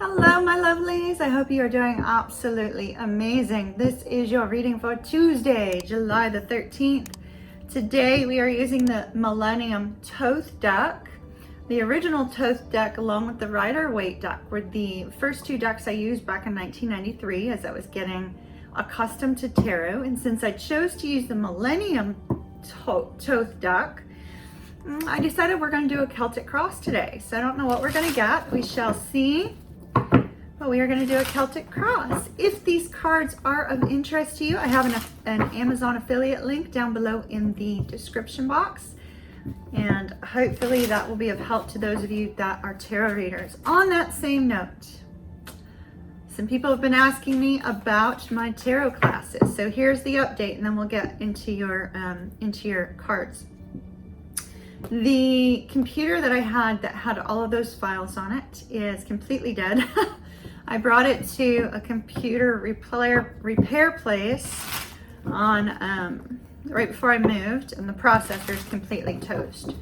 Hello, my lovelies. I hope you are doing absolutely amazing. This is your reading for Tuesday, July the 13th. Today we are using the MILLENIUM THOTH deck. The original THOTH deck along with the Rider-Waite deck were the first two decks I used back in 1993 as I was getting accustomed to tarot. And since I chose to use the MILLENIUM THOTH deck, I decided we're going to do a Celtic cross today. So I don't know what we're going to get. We shall see. But we are going to do a Celtic cross. If these cards are of interest to you, I have an Amazon affiliate link down below in the description box. And hopefully that will be of help to those of you that are tarot readers. On that same note, some people have been asking me about my tarot classes. So here's the update, and then we'll get into your cards. The computer that I had all of those files on it is completely dead. I brought it to a computer repair place on right before I moved, and the processor is completely toast.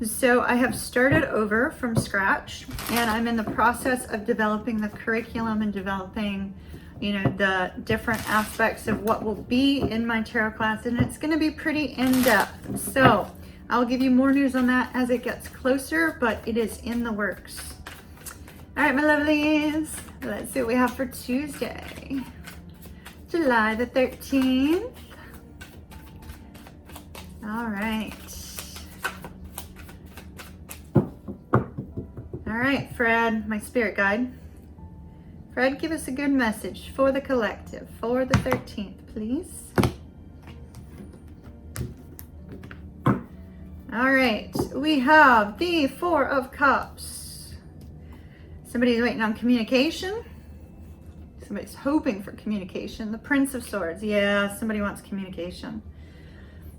So I have started over from scratch, and I'm in the process of developing the curriculum and developing, the different aspects of what will be in my tarot class, and it's going to be pretty in-depth. So I'll give you more news on that as it gets closer, but it is in the works. All right, my lovelies, let's see what we have for Tuesday, July the 13th. All right. All right, Fred, my spirit guide. Fred, give us a good message for the collective for the 13th, please. All right, we have the Four of Cups. Somebody's waiting on communication. Somebody's hoping for communication. The Prince of Swords. Yeah, somebody wants communication.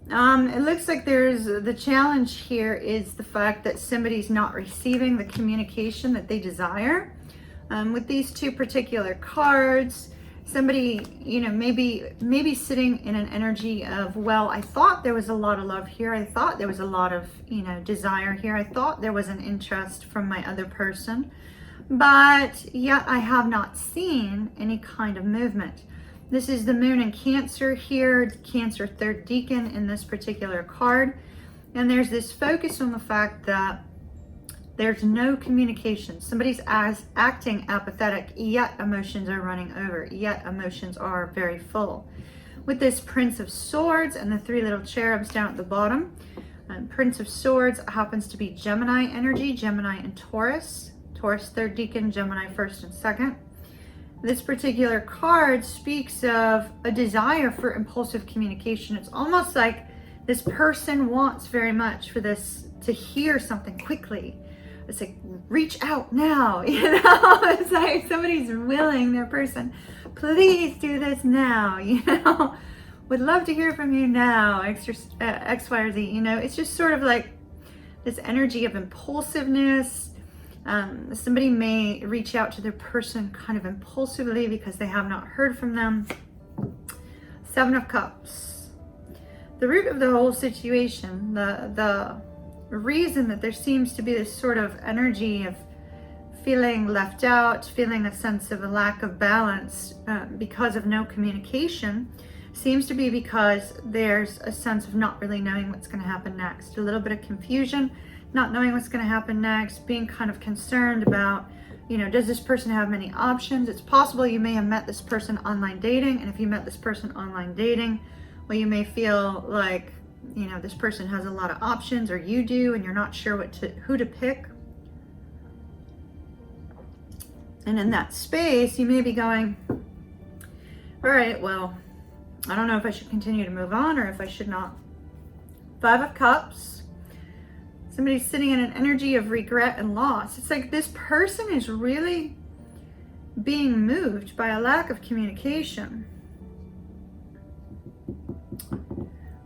It looks like the challenge here is the fact that somebody's not receiving the communication that they desire. With these two particular cards, somebody, maybe sitting in an energy of, well, I thought there was a lot of love here. I thought there was a lot of, desire here. I thought there was an interest from my other person. But yet I have not seen any kind of movement. This is the Moon in Cancer here, Cancer third decan in this particular card. And there's this focus on the fact that there's no communication. Somebody's acting apathetic, yet emotions are running over, yet emotions are very full. With this Prince of Swords and the three little cherubs down at the bottom, Prince of Swords happens to be Gemini energy, Gemini and Taurus. Taurus third decan, Gemini first and second. This particular card speaks of a desire for impulsive communication. It's almost like this person wants very much for this to hear something quickly. It's like, reach out now, It's like somebody's willing their person, please do this now, Would love to hear from you now, X, Y, or Z, It's just sort of like this energy of impulsiveness. Somebody may reach out to their person kind of impulsively because they have not heard from them. Seven of Cups. The root of the whole situation, the reason that there seems to be this sort of energy of feeling left out, feeling a sense of a lack of balance because of no communication, seems to be because there's a sense of not really knowing what's going to happen next. A little bit of confusion, not knowing what's going to happen next, being kind of concerned about, does this person have many options? It's possible you may have met this person online dating, and if you met this person online dating, well, you may feel like, this person has a lot of options, or you do, and you're not sure who to pick. And in that space, you may be going, all right, well, I don't know if I should continue to move on or if I should not. Five of Cups. Somebody's sitting in an energy of regret and loss. It's like this person is really being moved by a lack of communication.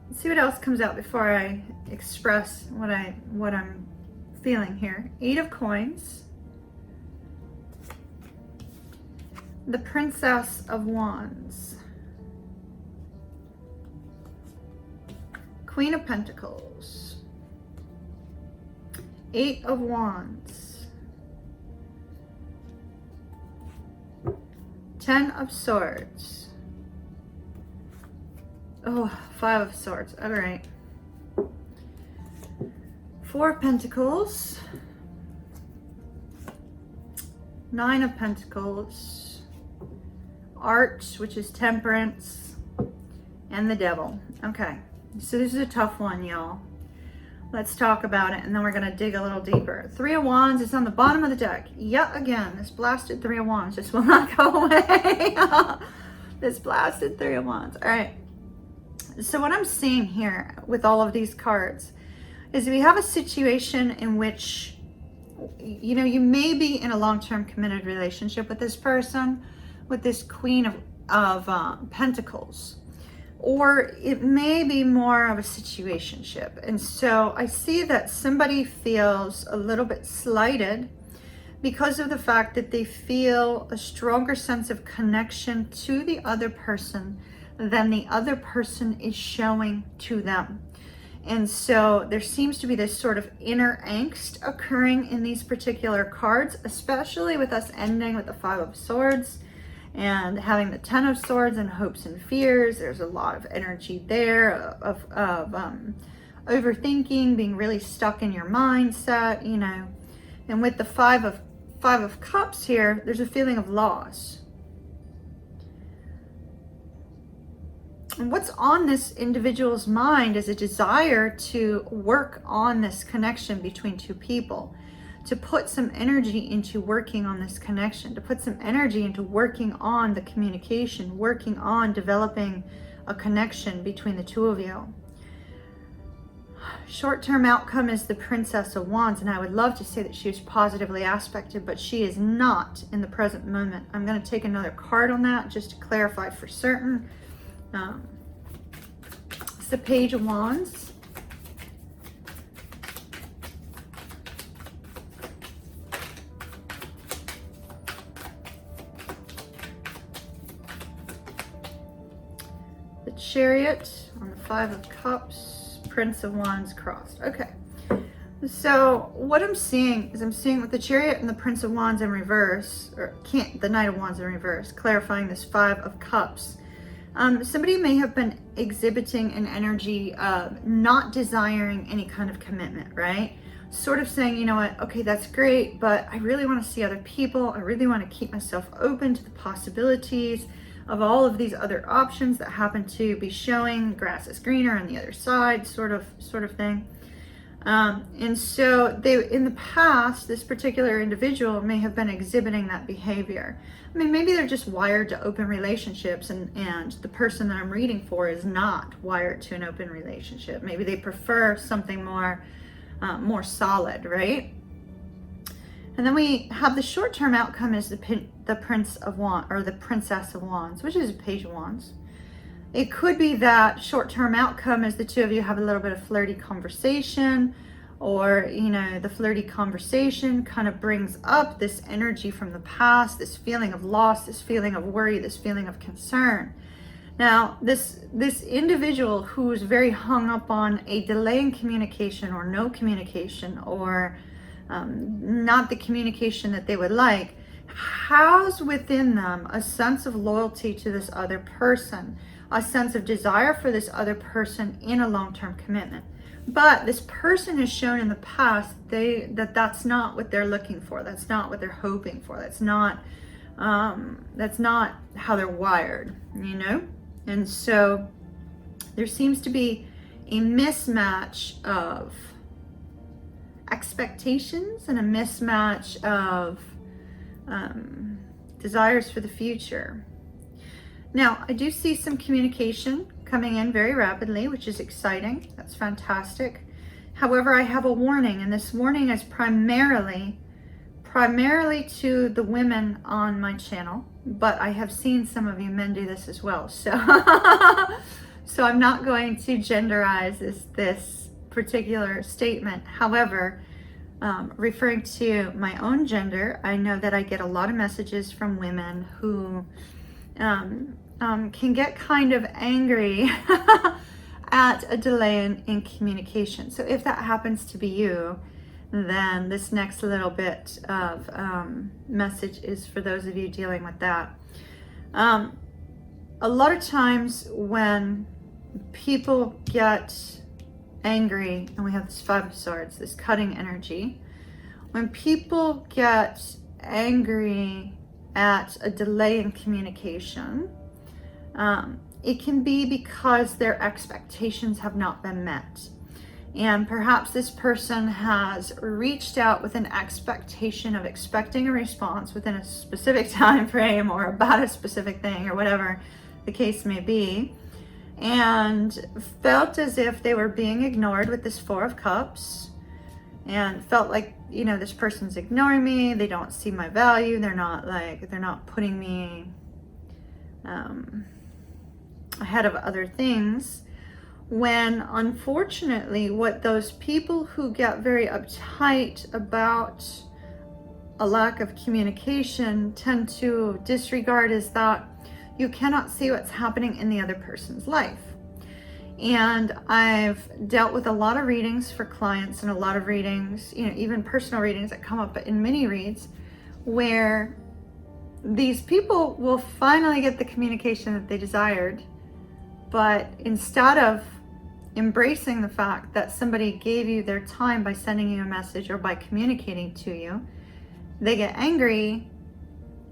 Let's see what else comes out before I express what I'm feeling here. Eight of Coins. The Princess of Wands. Queen of Pentacles. Eight of Wands. Ten of Swords. Oh, Five of Swords. All right. Four of Pentacles. Nine of Pentacles. Arch, which is Temperance. And the Devil. Okay. So this is a tough one, y'all. Let's talk about it, and then we're going to dig a little deeper. Three of Wands is on the bottom of the deck. Yet again, this blasted Three of Wands just will not go away. This blasted Three of Wands. All right. So what I'm seeing here with all of these cards is we have a situation in which, you know, you may be in a long-term committed relationship with this person, with this Queen of Pentacles. Or it may be more of a situationship. And so I see that somebody feels a little bit slighted because of the fact that they feel a stronger sense of connection to the other person than the other person is showing to them. And so there seems to be this sort of inner angst occurring in these particular cards, especially with us ending with the Five of Swords and having the Ten of Swords and hopes and fears. There's a lot of energy there of overthinking, being really stuck in your mindset, you know. And with the Five of Cups here, there's a feeling of loss. And what's on this individual's mind is a desire to work on this connection between two people, to put some energy into working on this connection, to put some energy into working on the communication, working on developing a connection between the two of you. Short-term outcome is the Princess of Wands, and I would love to say that she was positively aspected, but she is not in the present moment. I'm going to take another card on that just to clarify for certain. It's the Page of Wands. The Chariot on the Five of Cups, Prince of Wands crossed. Okay. So what I'm seeing is with the Chariot and the Prince of Wands in reverse, or the Knight of Wands in reverse, clarifying this Five of Cups. Somebody may have been exhibiting an energy of not desiring any kind of commitment, right? Sort of saying, you know what, okay, that's great, but I really want to see other people. I really want to keep myself open to the possibilities of all of these other options that happen to be showing. Grass is greener on the other side, sort of thing. And so in the past, this particular individual may have been exhibiting that behavior. I mean, maybe they're just wired to open relationships, and the person that I'm reading for is not wired to an open relationship. Maybe they prefer something more solid, right? And then we have the short-term outcome is the Prince of Wands, or the Princess of Wands, which is a Page of Wands. It could be that short-term outcome is the two of you have a little bit of flirty conversation, or, you know, the flirty conversation kind of brings up this energy from the past, this feeling of loss, this feeling of worry, this feeling of concern. Now, this individual who's very hung up on a delay in communication or no communication, or not the communication that they would like, has within them a sense of loyalty to this other person, a sense of desire for this other person in a long-term commitment. But this person has shown in the past that's not what they're looking for. That's not what they're hoping for. That's not how they're wired, you know? And so there seems to be a mismatch of expectations and a mismatch of desires for the future. Now, I do see some communication coming in very rapidly, which is exciting. That's fantastic. However, I have a warning, and this warning is primarily to the women on my channel, but I have seen some of you men do this as well. So, so I'm not going to genderize this particular statement. However, referring to my own gender, I know that I get a lot of messages from women who can get kind of angry at a delay in communication. So if that happens to be you, then this next little bit of message is for those of you dealing with that. A lot of times when people get angry, and we have this Five of Swords, this cutting energy, when people get angry at a delay in communication, it can be because their expectations have not been met. And perhaps this person has reached out with an expectation of expecting a response within a specific time frame or about a specific thing or whatever the case may be, and felt as if they were being ignored with this Four of Cups, and felt like, you know, this person's ignoring me, they don't see my value, they're not putting me ahead of other things. When unfortunately what those people who get very uptight about a lack of communication tend to disregard is that you cannot see what's happening in the other person's life. And I've dealt with a lot of readings for clients, and a lot of readings, you know, even personal readings that come up in mini reads, where these people will finally get the communication that they desired, but instead of embracing the fact that somebody gave you their time by sending you a message or by communicating to you, they get angry,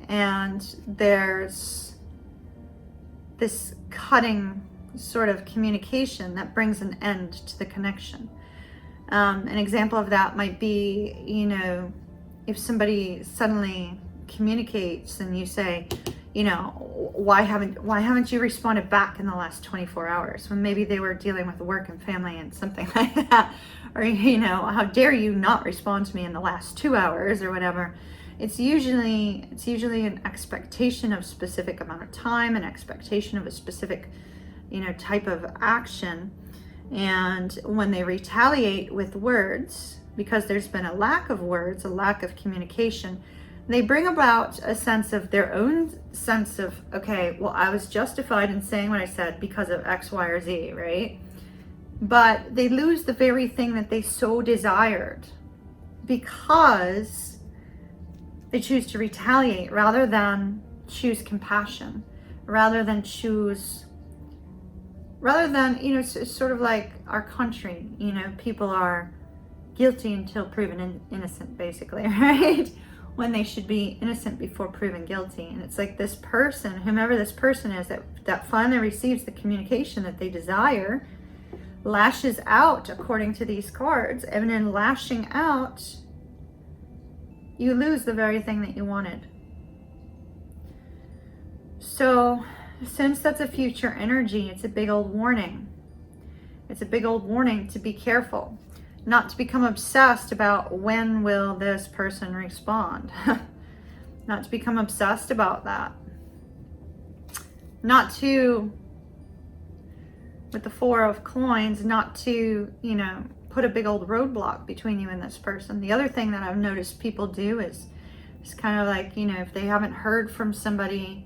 and there's this cutting sort of communication that brings an end to the connection. An example of that might be, you know, if somebody suddenly communicates and you say, you know, why haven't you responded back in the last 24 hours, when maybe they were dealing with work and family and something like that, or, you know, how dare you not respond to me in the last 2 hours or whatever. It's usually an expectation of specific amount of time, an expectation of a specific, you know, type of action. And when they retaliate with words, because there's been a lack of words, a lack of communication, they bring about a sense of their own sense of, okay, well, I was justified in saying what I said because of X, Y, or Z, right? But they lose the very thing that they so desired because they choose to retaliate rather than choose compassion, rather than, you know, it's sort of like our country, you know, people are guilty until proven innocent, basically, right? When they should be innocent before proven guilty. And it's like this person, whomever this person is, that finally receives the communication that they desire, lashes out according to these cards, and in lashing out, you lose the very thing that you wanted. So since that's a future energy, it's a big old warning. It's a big old warning to be careful, not to become obsessed about when will this person respond. Not to become obsessed about that. Not to, with the Four of Coins, not to, you know, put a big old roadblock between you and this person. The other thing that I've noticed people do is kind of like, you know, if they haven't heard from somebody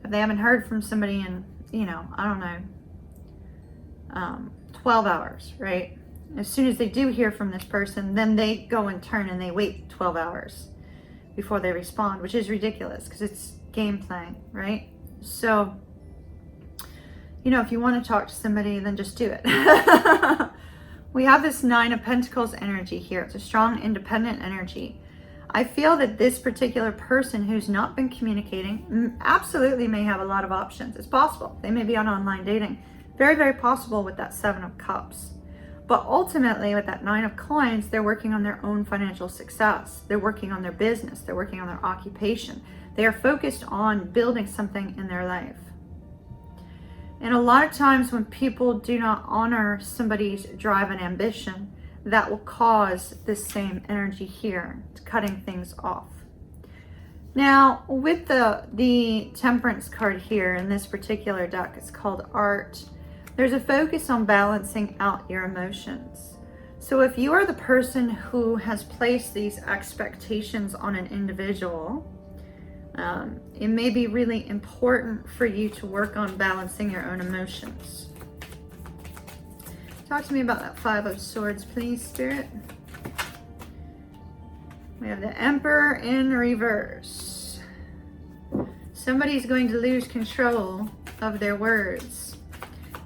in, you know, I don't know, 12 hours, right? As soon as they do hear from this person, then they go in turn and they wait 12 hours before they respond, which is ridiculous because it's game playing, right? So, you know, if you want to talk to somebody, then just do it. We have this Nine of Pentacles energy here. It's a strong, independent energy. I feel that this particular person who's not been communicating absolutely may have a lot of options. It's possible. They may be on online dating. Very, very possible with that Seven of Cups. But ultimately, with that Nine of Coins, they're working on their own financial success. They're working on their business. They're working on their occupation. They are focused on building something in their life. And a lot of times when people do not honor somebody's drive and ambition, that will cause this same energy here, cutting things off. Now, with the Temperance card here in this particular deck, it's called Art. There's a focus on balancing out your emotions. So if you are the person who has placed these expectations on an individual, it may be really important for you to work on balancing your own emotions. Talk to me about that Five of Swords, please, Spirit. We have the Emperor in reverse. Somebody's going to lose control of their words.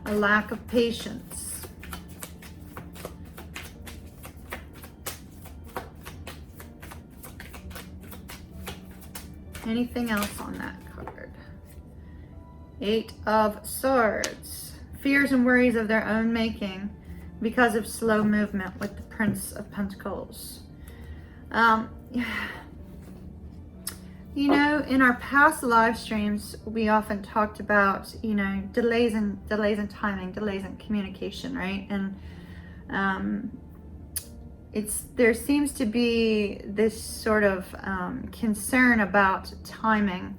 A lack of patience. Anything else on that card? 8 of Swords. Fears and worries of their own making because of slow movement with the Prince of Pentacles. You know, in our past live streams, we often talked about, you know, delays in timing, delays in communication, right? And there seems to be this sort of concern about timing.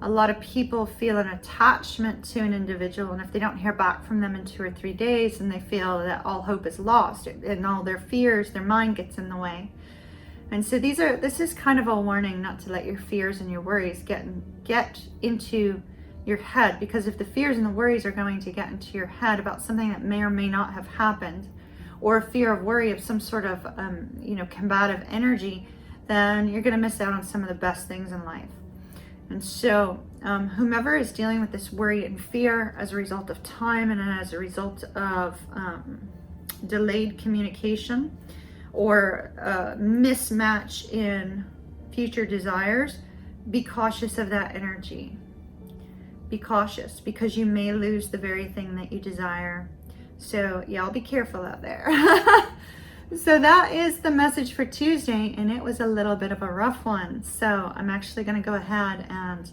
A lot of people feel an attachment to an individual, and if they don't hear back from them in 2 or 3 days, then they feel that all hope is lost, and all their fears, their mind gets in the way. And so this is kind of a warning not to let your fears and your worries get into your head, because if the fears and the worries are going to get into your head about something that may or may not have happened, or a fear of worry of some sort of you know, combative energy, then you're going to miss out on some of the best things in life. And so whomever is dealing with this worry and fear as a result of time and as a result of delayed communication, or mismatch in future desires, be cautious of that energy. Be cautious, because you may lose the very thing that you desire. So y'all be careful out there. So that is the message for Tuesday, and it was a little bit of a rough one. So I'm actually going to go ahead and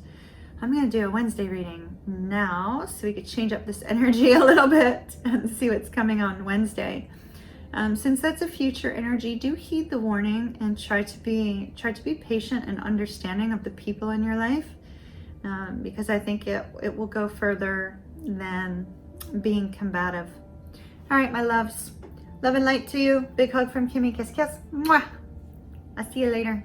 I'm going to do a Wednesday reading now, so we could change up this energy a little bit and see what's coming on Wednesday. Since that's a future energy, do heed the warning and try to be patient and understanding of the people in your life, because I think it will go further than being combative. All right, my loves, love and light to you. Big hug from Kimmy. Kiss, kiss. Mwah. I'll see you later.